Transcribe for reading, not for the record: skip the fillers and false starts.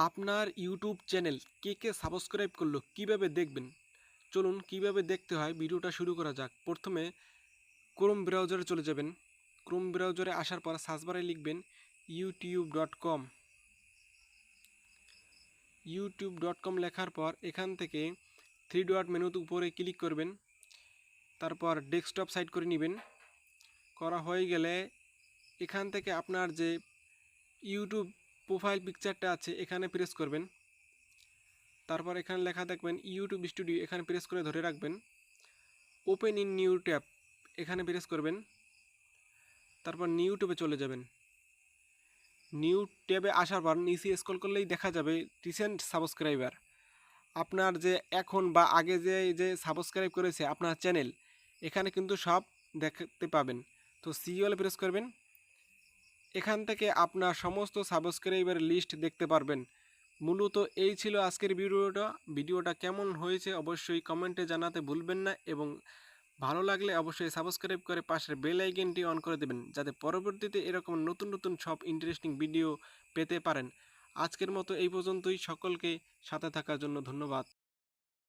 আপনার YouTube channel কে subscribe করলো কিভাবে দেখবেন? চলুন কিভাবে দেখতে হয় ভিডিওটা শুরু করা যাক। প্রথমে ক্রোম ব্রাউজারে চলে যাবেন। ক্রোম ব্রাউজারে আসার পর সার্চ বারে লিখবেন youtube.com। youtube.com লেখার পর এখান থেকে থ্রি ডট মেনুতে উপরে ক্লিক করবেন। তারপর ডেস্কটপ সাইড করে নেবেন। করা হয়ে গেলে এখান থেকে আপনার যে ইউটিউব প্রোফাইল পিকচারটা আছে এখানে প্রেস করবেন। তারপর এখানে লেখা দেখবেন ইউটিউব স্টুডিও, এখানে প্রেস করে ধরে রাখবেন। ওপেন ইন নিউ ট্যাব এখানে প্রেস করবেন। তারপর নিউ ট্যাবে চলে যাবেন। নিউ ট্যাবে আসার পর নিচে স্ক্রল করলেই দেখা যাবে রিসেন্ট সাবস্ক্রাইবার। আপনার যে এখন বা আগে যে সাবস্ক্রাইব করেছে আপনার চ্যানেল, এখানে কিন্তু সব দেখতে পাবেন। তো সিওলে প্রেস করবেন। এখান থেকে আপনার সমস্ত সাবস্ক্রাইবার লিস্ট দেখতে পারবেন। মূলত এই ছিল আজকের ভিডিওটা কেমন হয়েছে অবশ্যই কমেন্টে জানাতে ভুলবেন না, এবং ভালো লাগলে অবশ্যই সাবস্ক্রাইব করে পাশের বেল আইকনটি অন করে দেবেন, যাতে পরবর্তীতে এরকম নতুন নতুন সব ইন্টারেস্টিং ভিডিও পেতে পারেন। আজকের মতো এই পর্যন্তই। সকলকে সাথে থাকার জন্য ধন্যবাদ।